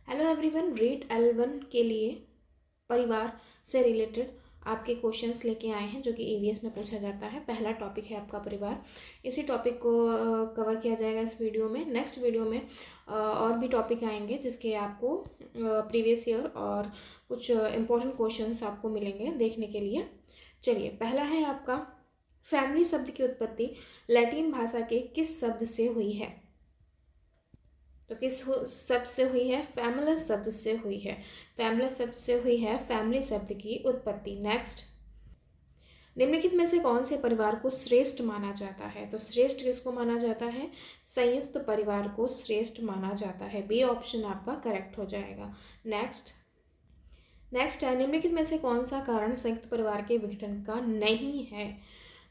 Hello everyone, read L1 के लिए परिवार से रिलेटेड आपके क्वेश्चंस लेके आए हैं जो कि ईवीएस में पूछा जाता है। पहला टॉपिक है आपका परिवार। इसी टॉपिक को कवर किया जाएगा इस वीडियो में। नेक्स्ट वीडियो में और भी टॉपिक आएंगे जिसके आपको प्रीवियस ईयर और कुछ इम्पोर्टेंट क्वेश्चंस आपको मिलेंगे देखने के लिए। चलिए, पहला है आपका, फैमिली शब्द की उत्पत्ति लैटिन भाषा के किस शब्द से हुई है? तो किस शब्द से हुई है? फैमिलस शब्द से हुई है। फैमिलस शब्द से हुई है फैमिली शब्द की उत्पत्ति। नेक्स्ट, निम्नलिखित में से कौन से परिवार को श्रेष्ठ माना जाता है? तो श्रेष्ठ किसको माना जाता है? संयुक्त परिवार को श्रेष्ठ माना जाता है। बी ऑप्शन आपका करेक्ट हो जाएगा। नेक्स्ट है, निम्नलिखित में से कौन सा कारण संयुक्त परिवार के विघटन का नहीं है?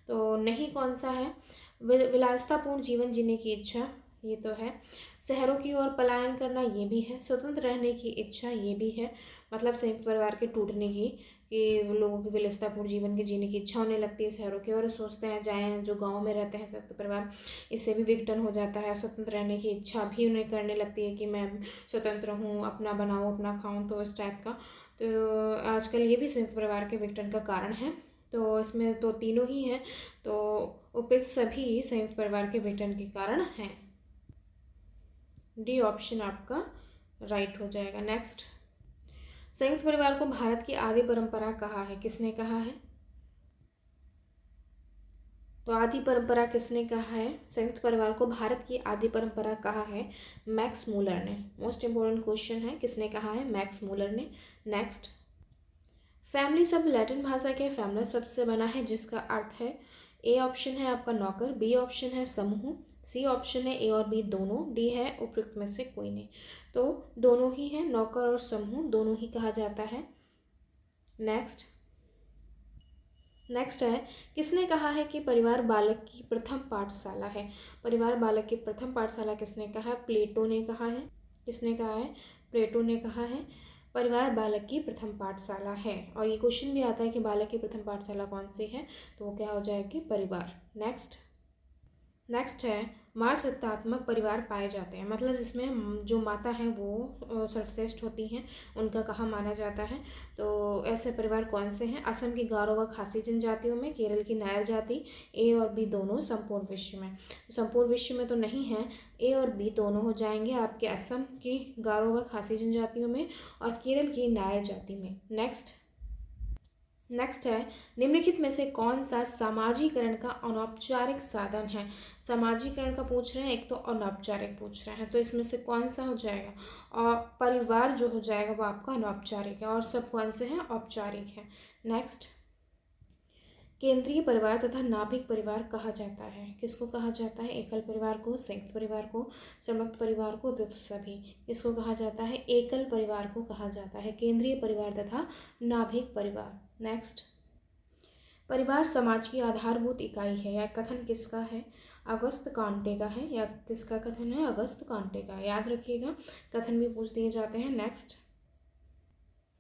तो नहीं कौन सा है? विलासितापूर्ण जीवन जीने की इच्छा, ये तो है। शहरों की ओर पलायन करना, ये भी है। स्वतंत्र रहने की इच्छा, ये भी है। मतलब संयुक्त परिवार के टूटने की, कि लोगों की विलासितापूर्ण जीवन के जीने की इच्छा होने लगती है शहरों की ओर, सोचते हैं जाएं जो गांव में रहते हैं संयुक्त परिवार, इससे भी विघटन हो जाता है। स्वतंत्र रहने की इच्छा भी उन्हें करने लगती है कि मैं स्वतंत्र हूँ, अपना बनाऊँ अपना खाऊँ, तो इस टाइप का। तो आजकल ये भी संयुक्त परिवार के विघटन का कारण है। तो इसमें तो तीनों ही हैं, तो उपयुक्त सभी संयुक्त परिवार के विघटन के कारण हैं। डी ऑप्शन आपका राइट हो जाएगा। नेक्स्ट, संयुक्त परिवार को भारत की आदि परंपरा कहा है? किसने कहा है? तो आदि परंपरा किसने कहा है? संयुक्त परिवार को भारत की आदि परंपरा कहा है मैक्स मूलर ने। मोस्ट इंपोर्टेंट क्वेश्चन है, किसने कहा है? मैक्स मूलर ने। नेक्स्ट, फैमिली शब्द लैटिन भाषा के फैमिलस शब्द से बना है जिसका अर्थ है, ए ऑप्शन है आपका नौकर, बी ऑप्शन है समूह, सी ऑप्शन है ए और बी दोनों, डी है उपयुक्त में से कोई नहीं। तो दोनों ही है, नौकर और समूह दोनों ही कहा जाता है। नेक्स्ट है, किसने कहा है कि परिवार बालक की प्रथम पाठशाला है? परिवार बालक की प्रथम पाठशाला किसने कहा है? प्लेटो ने कहा है। किसने कहा है? प्लेटो ने कहा है परिवार बालक की प्रथम पाठशाला है। और ये क्वेश्चन भी आता है कि बालक की प्रथम पाठशाला कौन सी है, तो वो क्या हो जाएगी? परिवार। नेक्स्ट है, मातृत्वात्मक परिवार पाए जाते हैं, मतलब जिसमें जो माता हैं वो सर्वश्रेष्ठ होती हैं, उनका कहाँ माना जाता है? तो ऐसे परिवार कौन से हैं? असम की गारो व खासी जनजातियों में, केरल की नायर जाति, ए और बी दोनों संपूर्ण विश्व में। संपूर्ण विश्व में तो नहीं है, ए और बी दोनों हो जाएंगे आपके असम की गारो व खासी जनजातियों में और केरल की नायर जाति में। नेक्स्ट है, निम्नलिखित में से कौन सा सामाजिकरण का अनौपचारिक साधन है? सामाजिकरण का पूछ रहे हैं, एक तो अनौपचारिक पूछ रहे हैं, तो इसमें से कौन सा हो जाएगा? और परिवार जो हो जाएगा वो आपका अनौपचारिक है और सब कौन से हैं? औपचारिक है। नेक्स्ट, केंद्रीय परिवार तथा नाभिक परिवार कहा जाता है, किसको कहा जाता है? एकल परिवार को, संयुक्त परिवार को, संयुक्त परिवार को, उपयुक्त सभी। किसको कहा जाता है? एकल परिवार को कहा जाता है केंद्रीय परिवार तथा नाभिक परिवार। नेक्स्ट, परिवार समाज की आधारभूत इकाई है, यह कथन किसका है? अगस्त कांटे का है। या किसका कथन है? अगस्त कांटे का। याद रखिएगा, कथन भी पूछ दिए जाते हैं।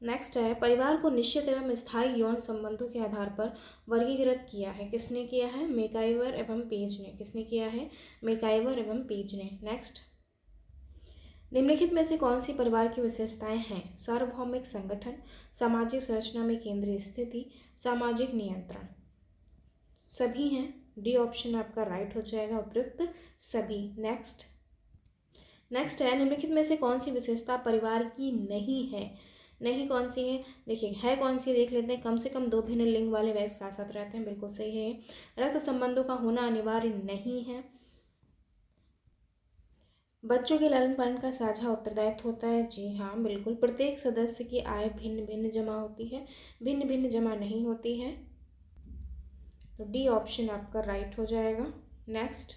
नेक्स्ट है, परिवार को निश्चित एवं स्थायी यौन संबंधों के आधार पर वर्गीकृत किया है, किसने किया है? मैकाइवर एवं पेज ने। किसने किया है? मैकाइवर एवं पेज ने। नेक्स्ट, निम्नलिखित में से कौन सी परिवार की विशेषताएं हैं? सार्वभौमिक संगठन, सामाजिक संरचना में केंद्रीय स्थिति, सामाजिक नियंत्रण। सभी हैं, डी ऑप्शन आपका राइट हो जाएगा, उपयुक्त सभी। नेक्स्ट है, निम्नलिखित में से कौन सी विशेषता परिवार की नहीं है? नहीं कौन सी है? देखिए, है कौन सी देख लेते हैं। कम से कम दो भिन्न लिंग वाले वैसे साथ साथ रहते हैं, बिल्कुल सही है। रक्त संबंधों का होना अनिवार्य नहीं है। बच्चों के लालन पालन का साझा उत्तरदायित्व होता है, जी हाँ बिल्कुल। प्रत्येक सदस्य की आय भिन्न भिन्न जमा होती है, भिन्न भिन्न जमा नहीं होती है। तो डी ऑप्शन आपका राइट हो जाएगा। नेक्स्ट,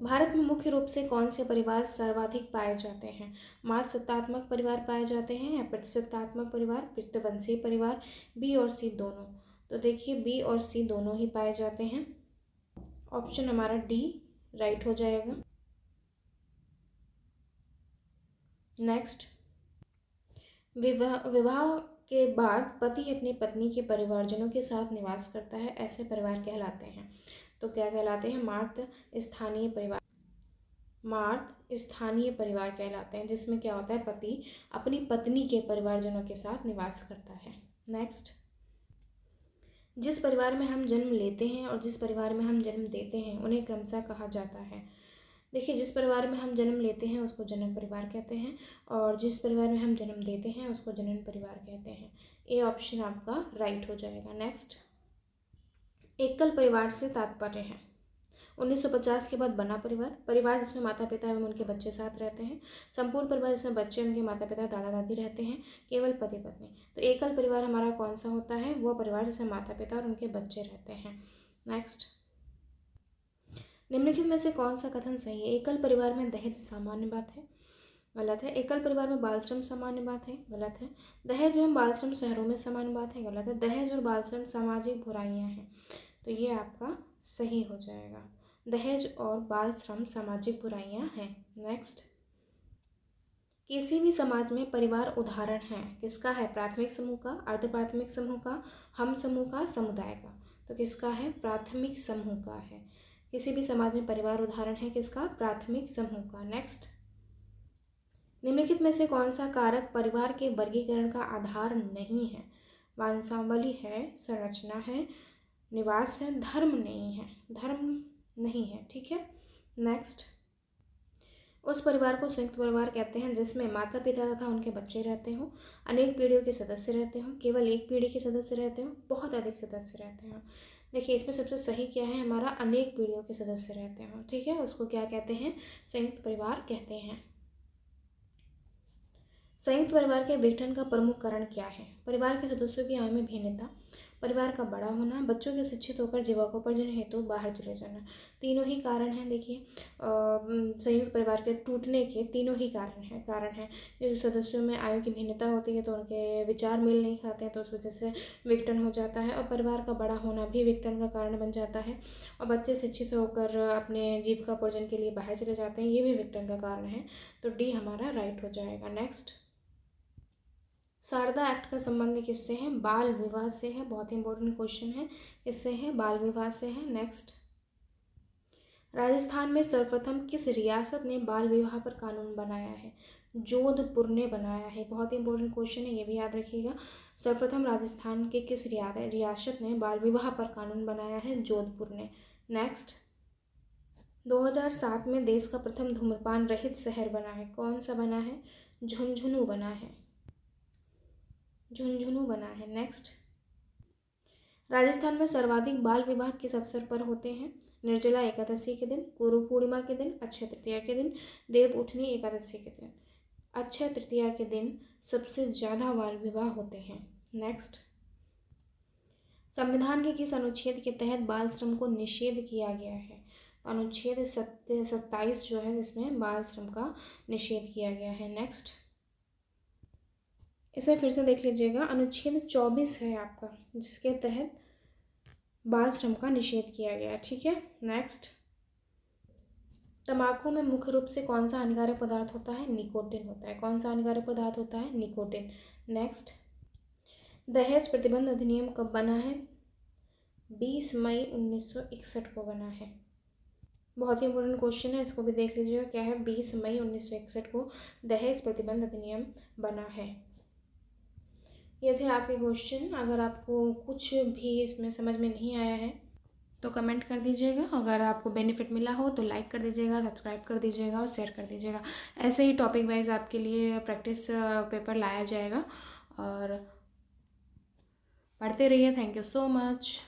भारत में मुख्य रूप से कौन से परिवार सर्वाधिक पाए जाते हैं? मातृसत्तात्मक परिवार पाए जाते हैं या पितृसत्तात्मक परिवार, पितृवंशीय परिवार, बी और सी दोनों? तो देखिए, बी और सी दोनों ही पाए जाते हैं। ऑप्शन हमारा डी राइट हो जाएगा। नेक्स्ट, विवाह के बाद पति अपनी पत्नी के परिवारजनों के साथ निवास करता है, ऐसे परिवार कहलाते हैं। तो क्या कहलाते हैं? मातृ स्थानीय परिवार। मार्त स्थानीय परिवार कहलाते हैं, जिसमें क्या होता है, पति अपनी पत्नी के परिवारजनों के साथ निवास करता है। नेक्स्ट, जिस परिवार में हम जन्म लेते हैं और जिस परिवार में हम जन्म देते हैं उन्हें क्रमशः कहा जाता है। देखिए, जिस परिवार में हम जन्म लेते हैं उसको जनक परिवार कहते हैं और जिस परिवार में हम जन्म देते हैं उसको जनन परिवार कहते हैं। ए ऑप्शन आपका राइट हो जाएगा। नेक्स्ट, एकल परिवार से तात्पर्य है 1950 के बाद बना परिवार, परिवार जिसमें माता पिता एवं उनके बच्चे साथ रहते हैं। संपूर्ण परिवार जिसमें बच्चे, उनके माता पिता, दादा दादी रहते हैं। केवल पति पत्नी। तो एकल परिवार हमारा कौन सा होता है, वह परिवार जिसमें माता पिता और उनके बच्चे रहते हैं। नेक्स्ट, निम्नलिखित में से कौन सा कथन सही है। एकल परिवार में दहेज सामान्य बात है, गलत है। एकल परिवार में बाल श्रम सामान्य बात है, गलत है। दहेज एवं बाल श्रम शहरों में सामान्य बात है, गलत है। दहेज और बाल श्रम सामाजिक बुराइयां हैं, तो ये आपका सही हो जाएगा। दहेज और बाल श्रम सामाजिक बुराइयां हैं। नेक्स्ट, किसी भी समाज में परिवार उदाहरण है, किसका है, प्राथमिक समूह का, अर्ध प्राथमिक समूह का, हम समूह का, समुदाय का। तो किसका है, प्राथमिक समूह का है। किसी भी समाज में परिवार उदाहरण है किसका, प्राथमिक समूह का। नेक्स्ट, निम्नलिखित में से कौन सा कारक परिवार के वर्गीकरण का आधार नहीं है। वंशावली है, संरचना है, निवास है, धर्म नहीं है, धर्म नहीं है, ठीक है। नेक्स्ट, उस परिवार को संयुक्त परिवार कहते हैं जिसमें माता पिता तथा उनके बच्चे रहते हों, अनेक पीढ़ियों के सदस्य रहते हों, केवल एक पीढ़ी के सदस्य रहते हों, बहुत अधिक सदस्य रहते हों। देखिए, इसमें सबसे सही क्या है हमारा, अनेक पीढ़ियों के सदस्य रहते हों, ठीक है, उसको क्या कहते हैं, संयुक्त परिवार कहते हैं। संयुक्त परिवार के विघटन का प्रमुख कारण क्या है। परिवार के सदस्यों की आय में भिन्नता, परिवार का बड़ा होना, बच्चों के शिक्षित होकर जीविकोपार्जन हेतु बाहर चले जाना। तीनों ही कारण हैं। देखिए, संयुक्त परिवार के टूटने के तीनों ही कारण हैं। सदस्यों में आयु की भिन्नता होती है तो उनके विचार मेल नहीं खाते हैं, तो उस वजह से विघटन हो जाता है। और परिवार का बड़ा होना भी विघटन का कारण बन जाता है। और बच्चे शिक्षित होकर अपने जीविकोपार्जन के लिए बाहर चले जाते हैं, ये भी विघटन का कारण है। तो डी हमारा राइट हो जाएगा। नेक्स्ट, शारदा एक्ट का संबंध किससे है, बाल विवाह से है। बहुत ही इंपॉर्टेंट क्वेश्चन है, किससे है, बाल विवाह से है। नेक्स्ट, राजस्थान में सर्वप्रथम किस रियासत ने बाल विवाह पर कानून बनाया है। जोधपुर ने बनाया है। बहुत ही इंपॉर्टेंट क्वेश्चन है, ये भी याद रखिएगा। सर्वप्रथम राजस्थान के किस रियासत ने बाल विवाह पर कानून बनाया है, जोधपुर ने। नेक्स्ट, 2007 में देश का प्रथम धूम्रपान रहित शहर बना है, कौन सा बना है, झुंझुनू बना है, झुंझुनू बना है। नेक्स्ट, राजस्थान में सर्वाधिक बाल विवाह किस अवसर पर होते हैं। निर्जला एकादशी के दिन, गुरु पूर्णिमा के दिन, अक्षय तृतीया के दिन, देव उठनी एकादशी के दिन। अक्षय तृतीया के दिन सबसे ज़्यादा बाल विवाह होते हैं। नेक्स्ट, संविधान के किस अनुच्छेद के तहत बाल श्रम को निषेध किया गया है। अनुच्छेद 27 जो है जिसमें बाल श्रम का निषेध किया गया है। नेक्स्ट, इसे फिर से देख लीजिएगा। अनुच्छेद 24 है आपका जिसके तहत बाल श्रम का निषेध किया गया है, ठीक है। नेक्स्ट, तंबाकू में मुख्य रूप से कौन सा हानिकारक पदार्थ होता है, निकोटिन होता है। कौन सा हानिकारक पदार्थ होता है, निकोटिन। नेक्स्ट, दहेज प्रतिबंध अधिनियम कब बना है, 20 मई 1961 को बना है। बहुत ही इंपॉर्टेंट क्वेश्चन है, इसको भी देख लीजिएगा क्या है, 20 मई 1961 को दहेज प्रतिबंध अधिनियम बना है। ये थे आपके क्वेश्चन। अगर आपको कुछ भी इसमें समझ में नहीं आया है तो कमेंट कर दीजिएगा। अगर आपको बेनिफिट मिला हो तो लाइक कर दीजिएगा, सब्सक्राइब कर दीजिएगा और शेयर कर दीजिएगा। ऐसे ही टॉपिक वाइज आपके लिए प्रैक्टिस पेपर लाया जाएगा और पढ़ते रहिए। Thank you so much.